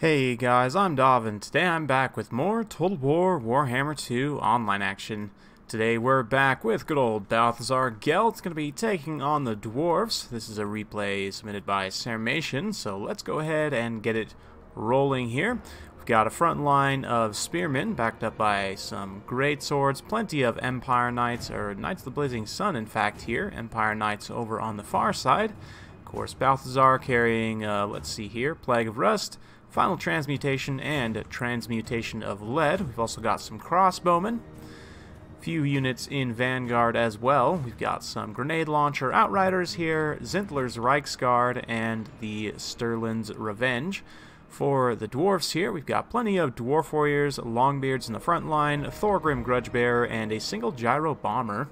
Hey guys, I'm Dov, and today I'm back with more Total War Warhammer 2 online action. Today we're back with good old Balthazar GELT. It's going to be taking on the Dwarfs. This is a replay submitted by Sarmation, so let's go ahead and get it rolling here. We've got a front line of spearmen backed up by some great swords, plenty of Empire Knights, or Knights of the Blazing Sun in fact here, Empire Knights over on the far side. Of course, Balthazar carrying, let's see here, Plague of Rust, Final Transmutation, and Transmutation of Lead. We've also got some crossbowmen, a few units in Vanguard as well. We've got some Grenade Launcher Outriders here, Zintler's Reichsguard, and the Stirland's Revenge. For the Dwarfs here, we've got plenty of Dwarf Warriors, Longbeards in the front line, Thorgrim Grudge Bearer, and a single Gyro Bomber.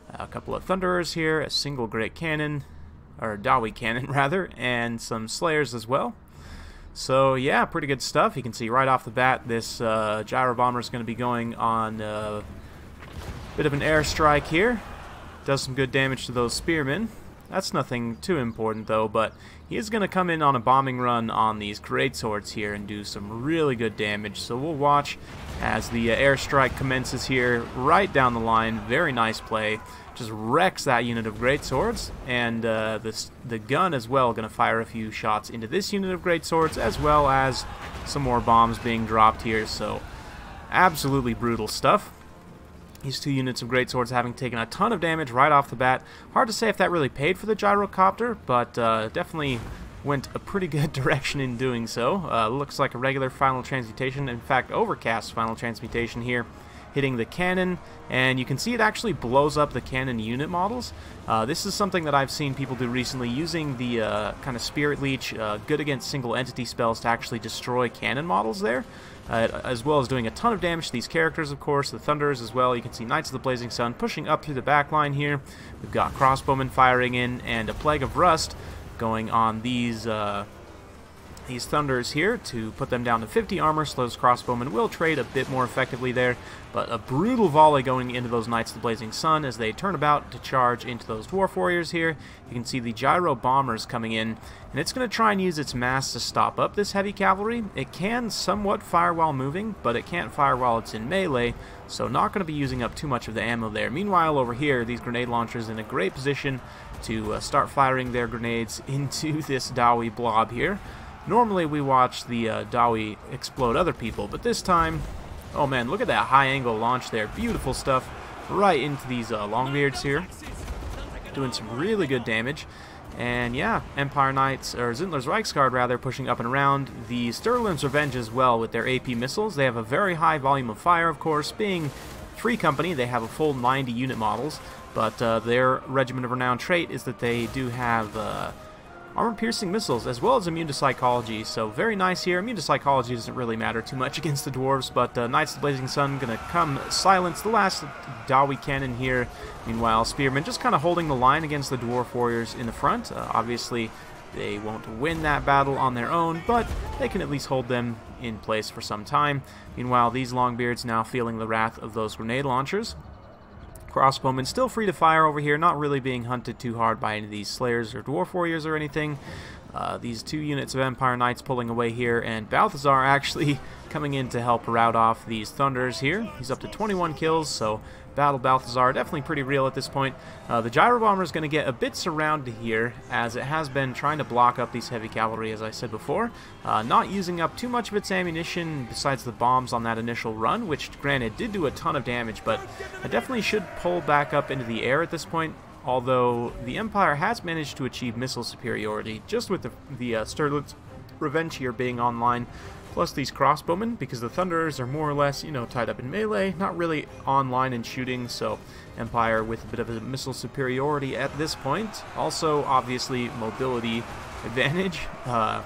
A couple of Thunderers here, a single Great Cannon, or Dawi Cannon rather, and some Slayers as well. So yeah, pretty good stuff. You can see right off the bat this Gyro Bomber is going to be going on a bit of an airstrike here. Does some good damage to those spearmen. That's nothing too important though, but he is going to come in on a bombing run on these greatswords here and do some really good damage. So we'll watch as the airstrike commences here right down the line. Very nice play. Just wrecks that unit of greatswords, and the gun as well going to fire a few shots into this unit of greatswords, as well as some more bombs being dropped here. So absolutely brutal stuff. These two units of greatswords having taken a ton of damage right off the bat. Hard to say if that really paid for the gyrocopter, but definitely went a pretty good direction in doing so. Looks like a regular Final Transmutation, in fact overcast Final Transmutation here, hitting the cannon, and you can see it actually blows up the cannon unit models. This is something that I've seen people do recently, using the kind of Spirit Leech, good against single entity spells, to actually destroy cannon models there, as well as doing a ton of damage to these characters, of course, the Thunderers as well. You can see Knights of the Blazing Sun pushing up through the back line here. We've got crossbowmen firing in, and a Plague of Rust going on these Thunders here to put them down to 50 armor, so those crossbowmen will trade a bit more effectively there. But a brutal volley going into those Knights of the Blazing Sun as they turn about to charge into those Dwarf Warriors here. You can see the Gyro Bombers coming in, and it's going to try and use its mass to stop up this heavy cavalry. It can somewhat fire while moving, but it can't fire while it's in melee, so not going to be using up too much of the ammo there. Meanwhile, over here, these grenade launchers in a great position to start firing their grenades into this Dawi blob here. Normally we watch the Dawi explode other people, but this time, oh man, look at that high angle launch there. Beautiful stuff right into these Longbeards here. Doing some really good damage. And yeah, Empire Knights, or Zintler's Reichsguard rather, pushing up and around. The Stirland's Revenge as well with their AP missiles. They have a very high volume of fire, of course. Being Free Company, they have a full 90 unit models, but their Regiment of Renown trait is that they do have armor-piercing missiles, as well as immune to psychology, so very nice here. Immune to psychology doesn't really matter too much against the Dwarves, but Knights of the Blazing Sun going to come silence the last Dawi cannon here. Meanwhile, Spearmen just kind of holding the line against the Dwarf Warriors in the front. Obviously, they won't win that battle on their own, but they can at least hold them in place for some time. Meanwhile, these Longbeards now feeling the wrath of those grenade launchers. Crossbowmen still free to fire over here, not really being hunted too hard by any of these Slayers or Dwarf Warriors or anything. These two units of Empire Knights pulling away here, and Balthazar actually coming in to help rout off these Thunders here. He's up to 21 kills, so Battle Balthazar definitely pretty real at this point. The Gyro Bomber is going to get a bit surrounded here, as it has been trying to block up these heavy cavalry, as I said before. Not using up too much of its ammunition besides the bombs on that initial run, which granted did do a ton of damage, but it definitely should pull back up into the air at this point. Although the Empire has managed to achieve missile superiority just with the Stirland's Revenge here being online, plus these crossbowmen, because the Thunderers are more or less, you know, tied up in melee, not really online in shooting, so Empire with a bit of a missile superiority at this point. Also, obviously, mobility advantage. Yeah,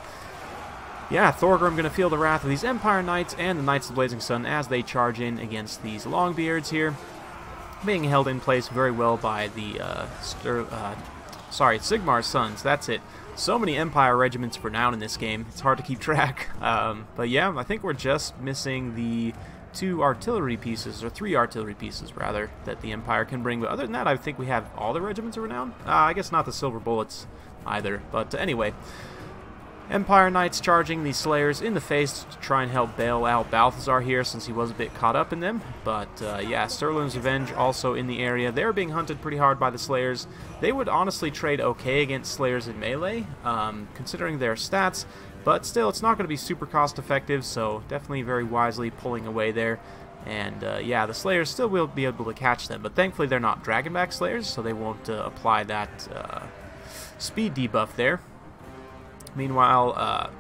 Thorgrim going to feel the wrath of these Empire Knights and the Knights of the Blazing Sun as they charge in against these Longbeards here. Being held in place very well by the Sigmar's Sons. That's it. So many Empire regiments renowned in this game. It's hard to keep track. But yeah, I think we're just missing the 2 artillery pieces, or 3 artillery pieces rather, that the Empire can bring. But other than that, I think we have all the regiments of renown. I guess not the silver bullets either. But anyway, Empire Knights charging these Slayers in the face to try and help bail out Balthazar here since he was a bit caught up in them. But yeah, Sterling's Revenge also in the area. They're being hunted pretty hard by the Slayers. They would honestly trade okay against Slayers in melee, considering their stats. But still, it's not going to be super cost effective, so definitely very wisely pulling away there. And yeah, the Slayers still will be able to catch them, but thankfully they're not Dragonback Slayers, so they won't apply that speed debuff there. Meanwhile,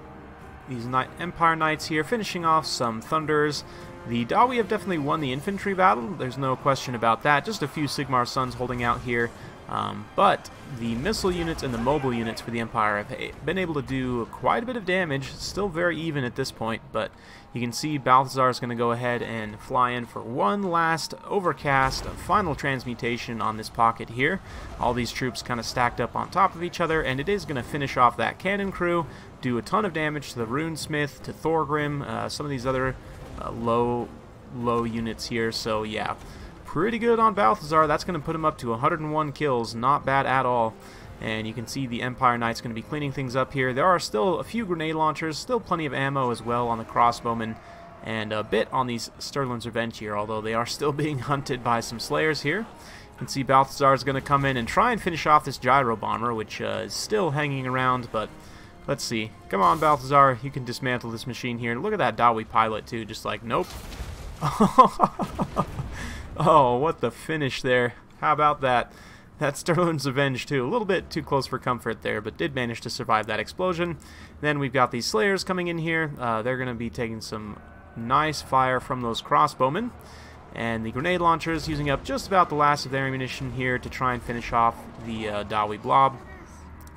these Empire Knights here finishing off some Thunders. The Dawi have definitely won the infantry battle, there's no question about that. Just a few Sigmar Sons holding out here. But the missile units and the mobile units for the Empire have been able to do quite a bit of damage. Still very even at this point, but you can see Balthazar is going to go ahead and fly in for one last overcast final transmutation on this pocket here. All these troops kind of stacked up on top of each other, and it is going to finish off that cannon crew, do a ton of damage to the Runesmith, to Thorgrim, some of these other low units here. So yeah, pretty good on Balthazar. That's going to put him up to 101 kills. Not bad at all. And you can see the Empire Knight's going to be cleaning things up here. There are still a few grenade launchers, still plenty of ammo as well on the crossbowmen, and a bit on these Sterling's Revenge here, although they are still being hunted by some Slayers here. You can see Balthazar is going to come in and try and finish off this Gyro Bomber, which is still hanging around, but let's see. Come on, Balthazar, you can dismantle this machine here. Look at that Dawi pilot, too, just like, nope. Oh, what the finish there. How about that? That's Sterling's Revenge, too. A little bit too close for comfort there, but did manage to survive that explosion. Then we've got these Slayers coming in here. They're going to be taking some nice fire from those crossbowmen. And the grenade launchers using up just about the last of their ammunition here to try and finish off the Dawi Blob.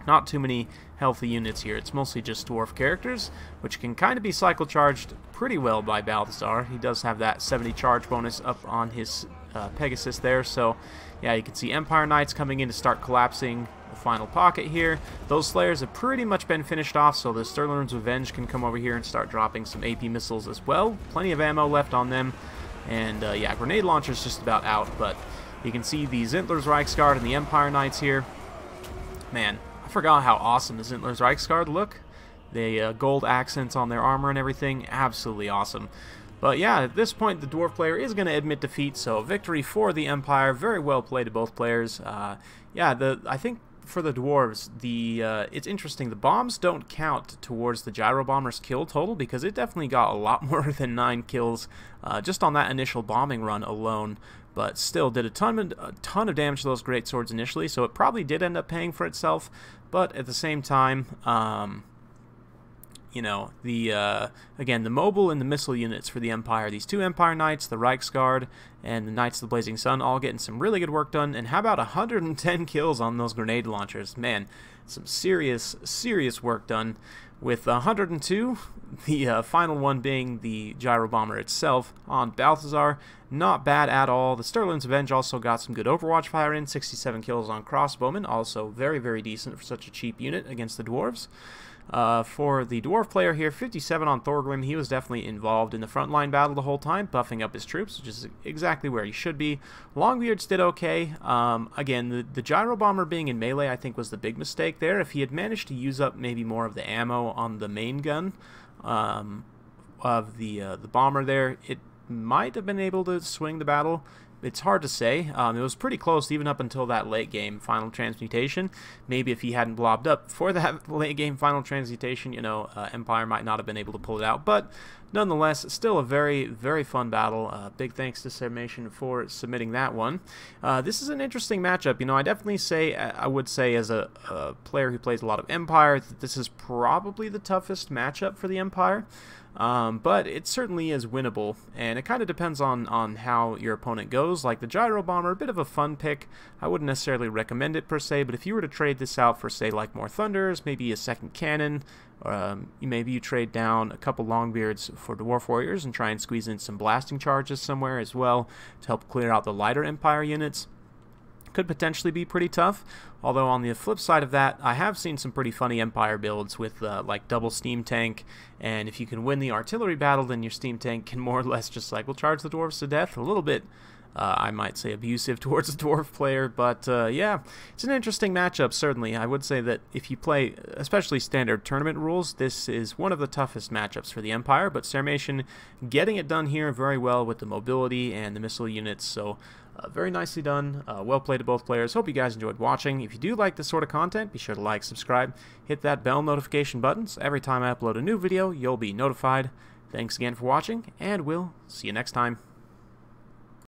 Not too many healthy units here. It's mostly just dwarf characters, which can kind of be cycle charged pretty well by Balthazar. He does have that 70 charge bonus up on his Pegasus there, so yeah, you can see Empire Knights coming in to start collapsing the final pocket here. Those Slayers have pretty much been finished off, so the Sterling's Revenge can come over here and start dropping some AP missiles as well. Plenty of ammo left on them, and yeah, grenade launcher's just about out, but you can see the Zintler's Reichsguard and the Empire Knights here. Man, I forgot how awesome the Zintler's Reichsguard look. The gold accents on their armor and everything, absolutely awesome. But yeah, at this point the dwarf player is going to admit defeat, so victory for the Empire. Very well played to both players. Yeah, I think for the dwarves, it's interesting. The bombs don't count towards the Gyro Bomber's kill total because it definitely got a lot more than 9 kills just on that initial bombing run alone. But still did a ton of damage to those great swords initially, so it probably did end up paying for itself. But at the same time, you know, again, the mobile and the missile units for the Empire, these two Empire Knights, the Reichsguard, and the Knights of the Blazing Sun, all getting some really good work done. And how about 110 kills on those grenade launchers? Man, some serious work done. With 102, the final one being the Gyro Bomber itself on Balthazar. Not bad at all. The Sterling's Revenge also got some good Overwatch fire in, 67 kills on crossbowmen, also very, very decent for such a cheap unit against the dwarves. For the dwarf player here, 57 on Thorgrim. He was definitely involved in the frontline battle the whole time, buffing up his troops, which is exactly where he should be. Longbeards did okay. Again, the Gyro Bomber being in melee, I think, was the big mistake there. If he had managed to use up maybe more of the ammo on the main gun of the bomber there, it might have been able to swing the battle. It's hard to say. It was pretty close even up until that late game final transmutation. Maybe if he hadn't blobbed up for that late game final transmutation, you know, Empire might not have been able to pull it out. But nonetheless, still a very, very fun battle. Big thanks to Sarmation for submitting that one. This is an interesting matchup. You know, I definitely say, I would say as a player who plays a lot of Empire, that this is probably the toughest matchup for the Empire. But it certainly is winnable, and it kind of depends on how your opponent goes. Like the Gyro Bomber, a bit of a fun pick. I wouldn't necessarily recommend it per se, but if you were to trade this out for, say, like more Thunders, maybe a second cannon, maybe you trade down a couple Longbeards for Dwarf Warriors and try and squeeze in some blasting charges somewhere as well to help clear out the lighter Empire units. Could potentially be pretty tough, although on the flip side of that, I have seen some pretty funny Empire builds with like double steam tank, and if you can win the artillery battle, then your steam tank can more or less just like, will charge the dwarves to death. A little bit I might say abusive towards a dwarf player, but yeah, it's an interesting matchup, certainly. I would say that if you play, especially standard tournament rules, this is one of the toughest matchups for the Empire, but Sarmatian getting it done here very well with the mobility and the missile units, so very nicely done. Well played to both players. Hope you guys enjoyed watching. If you do like this sort of content, be sure to like, subscribe, hit that bell notification button, so every time I upload a new video, you'll be notified. Thanks again for watching, and we'll see you next time.